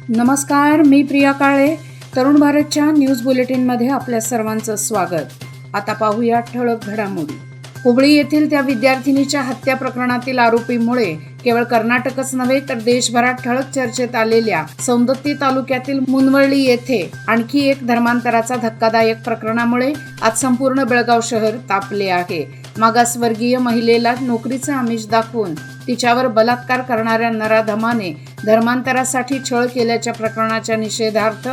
नमस्कार, मी प्रिया काळे. तरुण भारतच्या न्यूज बुलेटिनमध्ये आपल्या सर्वांचं स्वागत. आता पाहूया ठळक घडामोडी. हुबळी येथील त्या विद्यार्थिनीच्या हत्या प्रकरणातील आरोपीमुळे केवळ कर्नाटकच नव्हे तर देशभरात ठळक चर्चेत आलेल्या सौंदत्ती तालुक्यातील मुनवळ्ळी येथे आणखी एक धर्मांतराचा धक्कादायक प्रकरणामुळे आज संपूर्ण बेळगाव शहर तापले आहे. मागासवर्गीय महिलेला नोकरीचे आमिष दाखवून तिच्यावर बलात्कार करणाऱ्या नराधमाने धर्मांतरासाठी छळ केल्याच्या प्रकरणाच्या निषेधार्थ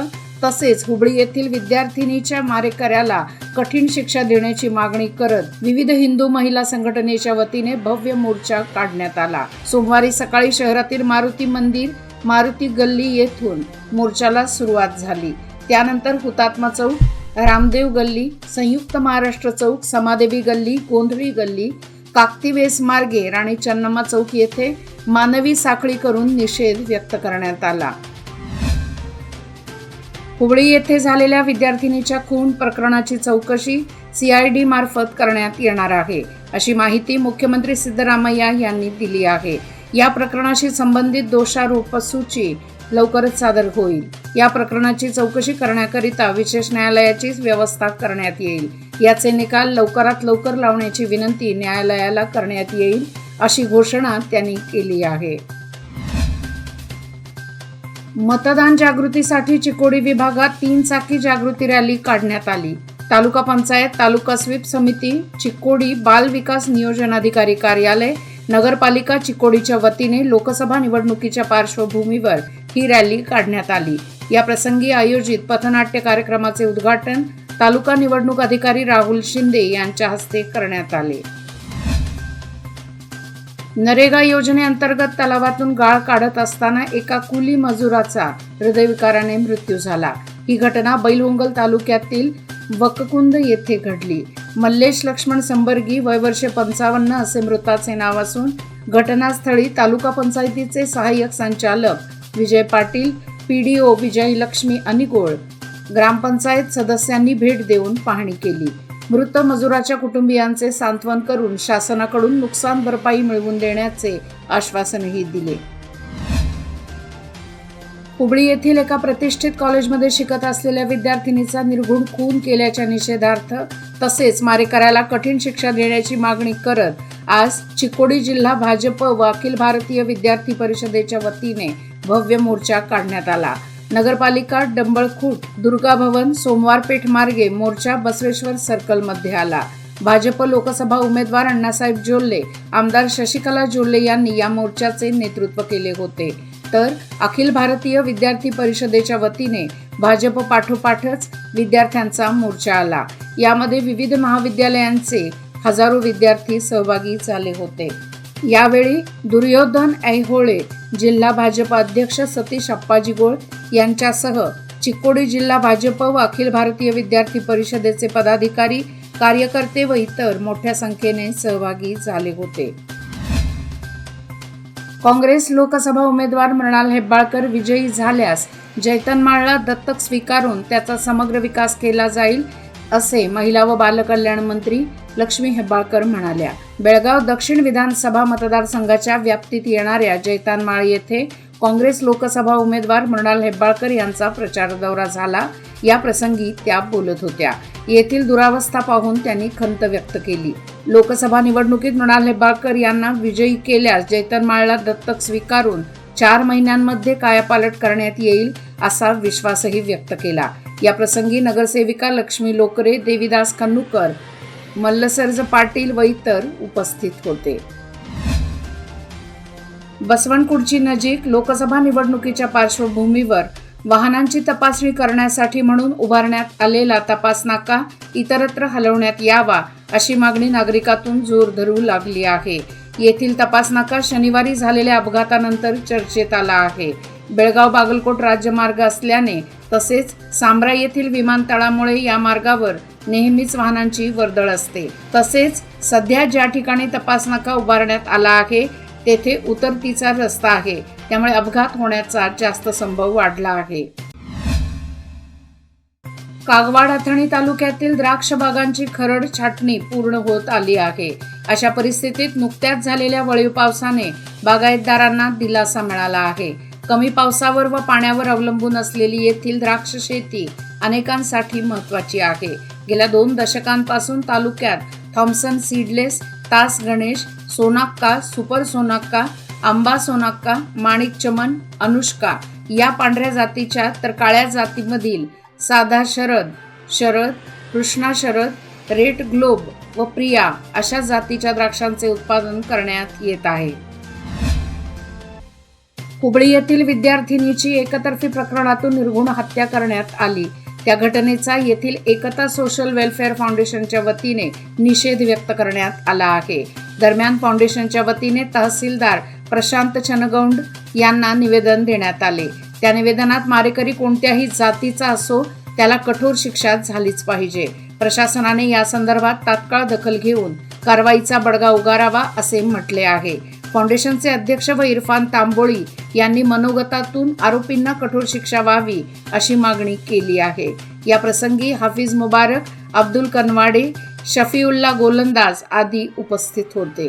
तसेच हुबळी येथील विद्यार्थिनीच्या मारेकऱ्याला कठीण शिक्षा देण्याची मागणी करत विविध हिंदू महिला संघटनेच्या वतीने भव्य मोर्चा काढण्यात आला. सोमवारी सकाळी शहरातील मारुती मंदिर, मारुती गल्ली येथून मोर्चाला सुरुवात झाली. त्यानंतर हुतात्मा चौक, रामदेव गल्ली, संयुक्त महाराष्ट्र चौक, समादेवी गल्ली, गोंधळी गल्ली, काकतीवेस मार्गे राणी चन्नम्मा चौक येथे मानवी साखळी करून निषेध व्यक्त करण्यात आला. हुबळी येथे झालेल्या विद्यार्थिनीच्या खून प्रकरणाची चौकशी CID मार्फत करण्यात येणार आहे, अशी माहिती मुख्यमंत्री सिद्धरामय्या यांनी दिली आहे. या प्रकरणाशी संबंधित दोषारोपसूची लवकरच सादर होईल. या प्रकरणाची चौकशी करण्याकरिता विशेष न्यायालयाची व्यवस्था करण्यात येईल. याचे निकाल लवकरात लवकर लावण्याची विनंती न्यायालयाला करण्यात येईल, अशी घोषणा त्यांनी केली आहे. मतदान जागृतीसाठी चिकोडी विभागात 3 चाकी जागृती रॅली काढण्यात आली. तालुका पंचायत, तालुका स्वीप समिती, चिकोडी बाल विकास नियोजन अधिकारी कार्यालय, नगरपालिका चिकोडीच्या वतीने लोकसभा निवडणुकीच्या पार्श्वभूमीवर ही रॅली काढण्यात आली. या प्रसंगी आयोजित पथनाट्य कार्यक्रमाचे उद्घाटन तालुका निवडणूक अधिकारी राहुल शिंदे यांच्या हस्ते करण्यात आले. नरेगा योजनेअंतर्गत तलावातून गाळ काढत असताना एका कुली मजुराचा हृदयविकाराने मृत्यू झाला. ही घटना बैलहोंगल तालुक्यातील वककुंद येथे घडली. मल्लेश लक्ष्मण संबर्गी, वय वर्षे 55 असे मृताचे नाव असून घटनास्थळी तालुका पंचायतीचे सहाय्यक संचालक विजय पाटील, PDO विजयलक्ष्मी अनिगोळ, ग्रामपंचायत सदस्यांनी भेट देऊन पाहणी केली. मृत मजुराच्या कुटुंबियांचे सांत्वन करून शासनाकडून नुकसान भरपाई मिळवून देण्याचे आश्वासनही दिले. हुबळी येथील एका प्रतिष्ठित कॉलेजमध्ये शिकत असलेल्या विद्यार्थिनीचा निर्घृण खून केल्याच्या निषेधार्थ तसेच मारेकऱ्याला कठीण शिक्षा देण्याची मागणी करत आज चिकोडी जिल्हा भाजप व अखिल भारतीय विद्यार्थी परिषदेच्या वतीने भव्य मोर्चा काढण्यात आला. नगरपालिका, डंबळखूट, दुर्गा भवन, सोमवार पेठ मार्गे मोर्चा बसवेश्वर सर्कलमध्ये आला. भाजप लोकसभा उमेदवार अण्णासाहेब जोल्ले, आमदार शशिकला जोल्ले यांनी या मोर्चाचे नेतृत्व केले होते. तर अखिल भारतीय विद्यार्थी परिषदेच्या वतीने भाजप पाठोपाठच विद्यार्थ्यांचा मोर्चा आला. यामध्ये विविध महाविद्यालयांचे हजारो विद्यार्थी सहभागी झाले होते. यावेळी दुर्योधन ऐहोळे, जिल्हा भाजप अध्यक्ष सतीश अप्पाजी गोळ यांच्यासह चिकोडी जिल्हा भाजप व अखिल भारतीय विद्यार्थी परिषदेचे पदाधिकारी, कार्यकर्ते व इतर मोठ्या संख्येने सहभागी झाले होते. काँग्रेस लोकसभा उमेदवार मृणाल हेब्बाळकर विजयी झाल्यास जैतनमाळला दत्तक स्वीकारून त्याचा समग्र विकास केला जाईल, असे महिला व बालकल्याण मंत्री लक्ष्मी हेब्बाळकर म्हणाल्या. बेळगाव दक्षिण विधानसभा मतदारसंघाच्या व्याप्तीत येणाऱ्या जैतनमाळ येथे काँग्रेस लोकसभा उमेदवार मृणाल हेब्बाळकर यांचा प्रचार दौरा झाला. या प्रसंगी त्या बोलत होत्या. येथील दुरावस्था पाहून त्यांनी खंत व्यक्त केली. लोकसभा निवडणुकीत मृणाल हेब्बाळकर यांना विजयी केल्यास जैतनमाळला दत्तक स्वीकारून 4 महिन्यांमध्ये कायापालट करण्यात येईल, असा विश्वासही व्यक्त केला. या प्रसंगी नगरसेविका लक्ष्मी लोकरे, देवीदास खन्नुकर, मल्लसर्ज पाटील व इतर उपस्थित होते. बसवनकुर्ची नजीक लोकसभा निवडणुकीच्या पार्श्वभूमीवर वाहनांची तपासणी करण्यासाठी म्हणून उभारण्यात आलेला तपास नाका इतरत्र हलवण्यात यावा, अशी मागणी नागरिकातून जोर धरू लागली आहे. येथील तपास नाका शनिवारी झालेल्या अपघातानंतर चर्चेत आला आहे. बेळगाव बागलकोट राज्यमार्ग असल्याने तसेच सांब्रा येथील विमानतळामुळे या मार्गावर नेहमीच वाहनांची वर्दळ असते. तसेच सध्या ज्या ठिकाणी तपास नाका उभारण्यात आला आहे तेथे उतरतीचा रस्ता आहे, त्यामुळे अपघात होण्याचा जास्त संभव वाढला आहे. कागवाड अथणी तालुक्यातील द्राक्ष बागांची खरड छाटणी पूर्ण होत आली आहे. अशा परिस्थितीत नुकत्याच झालेल्या वळीव पावसाने बागायतदारांना दिलासा मिळाला आहे. कमी पावसावर व पाण्यावर अवलंबून असलेली येथील द्राक्ष शेती अनेकांसाठी महत्त्वाची आहे. गेल्या 2 दशकांपासून तालुक्यात थॉम्सन सीडलेस, तास गणेश, सोनाक्का, सुपर सोनाक्का, आंबा सोनाक्का, माणिक चमन, अनुष्का या पांढऱ्या जातीच्या तर काळ्या जातीमधील साधा शरद, शरद, कृष्णा शरद, रेड ग्लोब व प्रिया अशा जातीच्या द्राक्षांचे उत्पादन करण्यात येत आहे. हुबळी येथील विद्यार्थिनीची एकतर्फी प्रकरणातून निर्घृण हत्या करण्यात आली. त्या घटनेचा येथील एकता सोशल वेलफेअर फाउंडेशनच्या वतीने निषेध व्यक्त करण्यात आला आहे. दरम्यान फाउंडेशनच्या वतीने तहसीलदार प्रशांत चनगौंड यांना निवेदन देण्यात आले. त्या निवेदनात मारेकरी कोणत्याही जातीचा असो त्याला कठोर शिक्षा झालीच पाहिजे. प्रशासनाने या संदर्भात तात्काळ दखल घेऊन कारवाईचा बडगा उगारावा असे म्हटले आहे. फाउंडेशनचे अध्यक्ष व इरफान तांबोळी यांनी मनोगतातून आरोपींना कठोर शिक्षा व्हावी अशी मागणी केली आहे. या प्रसंगी हाफिज मुबारक, अब्दुल कनवाडे, शफीउल्ला गोलंदाज आदी उपस्थित होते.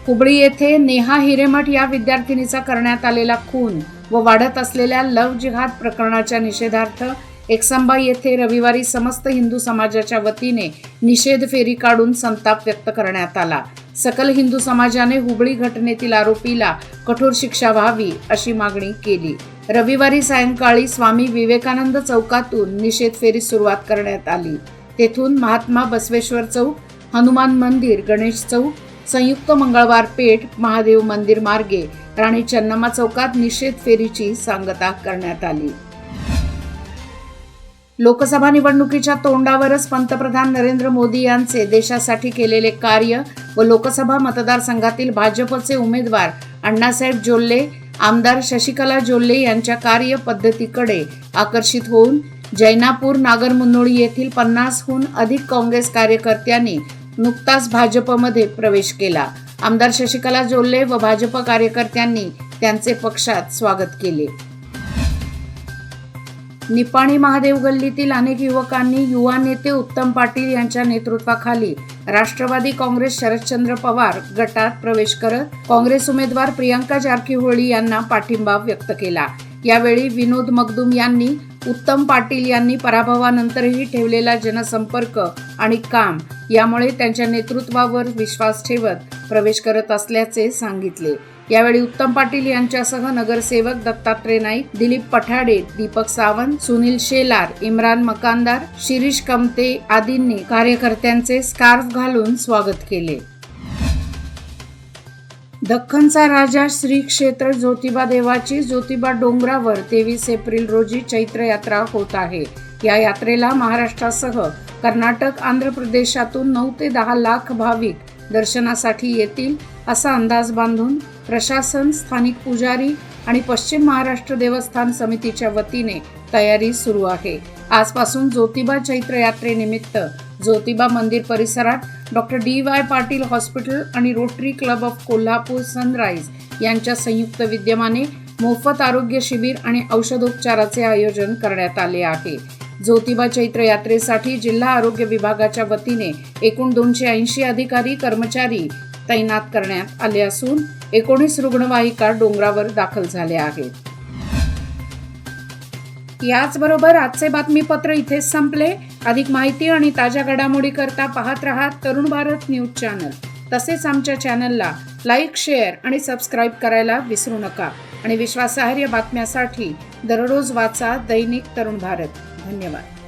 हुबळी येथे नेहा हिरेमठ या विद्यार्थिनीचा करण्यात आलेला खून व वाढत असलेल्या लव्ह जिहाद प्रकरणाच्या निषेधार्थ एकसंबा येथे रविवारी समस्त हिंदू समाजाच्या वतीने निषेध फेरी काढून संताप व्यक्त करण्यात आला. सकल हिंदू समाजाने हुबळी घटनेतील आरोपीला कठोर शिक्षा व्हावी अशी मागणी केली. रविवारी सायंकाळी स्वामी विवेकानंद चौकातून निषेध फेरी सुरुवात करण्यात आली. तेथून महात्मा बसवेश्वर चौक, हनुमान मंदिर, गणेश चौक, संयुक्त मंगळवार पेठ, महादेव मंदिर मार्गे राणी चन्नम्मा चौकात निषेध फेरीची सांगता करण्यात आली. लोकसभा निवडणुकीच्या तोंडावरच पंतप्रधान नरेंद्र मोदी यांचे देशासाठी केलेले कार्य व लोकसभा मतदारसंघातील भाजपचे उमेदवार अण्णासाहेब जोल्ले, आमदार शशिकला जोल्ले यांच्या कार्यपद्धतीकडे आकर्षित होऊन जैनापूर, नागरमुन्नोळी येथील 50हून अधिक काँग्रेस कार्यकर्त्यांनी नुकताच भाजपमध्ये प्रवेश केला. आमदार शशिकला जोल्ले व भाजप कार्यकर्त्यांनी त्यांचे पक्षात स्वागत केले. निपाणी महादेव गल्लीतील अनेक युवकांनी युवा नेते उत्तम पाटील यांच्या नेतृत्वाखाली राष्ट्रवादी काँग्रेस शरदचंद्र पवार गटात प्रवेश करत काँग्रेस उमेदवार प्रियंका जारकीहोळी यांना पाठिंबा व्यक्त केला. यावेळी विनोद मगदूम यांनी उत्तम पाटील यांनी पराभवानंतरही ठेवलेला जनसंपर्क आणि काम यामुळे त्यांच्या नेतृत्वावर विश्वास ठेवत प्रवेश करत असल्याचे सांगितले. यावेळी उत्तम पाटील यांच्यासह नगरसेवक दत्तात्रय नाईक, दिलीप पठाडे, दीपक सावंत, सुनील शेलार, इम्रान मकानदार, शिरीष कमते आदींनी कार्यकर्त्यांचे स्कार्फ घालून स्वागत केले. दख्खनचा राजा श्री क्षेत्र ज्योतिबा देवाची ज्योतिबा डोंगरावर 23 एप्रिल रोजी चैत्र यात्रा होत आहे. या यात्रेला महाराष्ट्रासह कर्नाटक, आंध्र प्रदेशातून 9 ते 10 लाख भाविक दर्शनासाठी येतील असा अंदाज बांधून प्रशासन, स्थानिक पुजारी आणि पश्चिम महाराष्ट्र देवस्थान समितीच्या वतीने तयारी सुरू आहे. आजपासून ज्योतिबा चैत्र यात्रेनिमित्त ज्योतिबा मंदिर परिसरात डॉक्टर DY पाटील हॉस्पिटल आणि rotary club of Kolhapur sunrise यांच्या संयुक्त विद्यमाने मोफत आरोग्य शिबिर आणि औषधोपचाराचे आयोजन करण्यात आले आहे. ज्योतिबा चैत्र यात्रेसाठी जिल्हा आरोग्य विभागाच्या वतीने एकूण 280 अधिकारी कर्मचारी तैनात करण्यात आले असून 19 रुग्णवाहिका डोंगरावर दाखल झाल्या आहेत. याचबरोबर आजचे बातमीपत्र इथेच संपले. अधिक माहिती आणि ताज्या घडामोडी करता पाहत रहा तरुण भारत न्यूज चॅनल. तसेच आमच्या चॅनलला लाईक, शेअर आणि सबस्क्राईब करायला विसरू नका. आणि विश्वासार्ह बातम्यासाठी दररोज वाचा दैनिक तरुण भारत. धन्यवाद.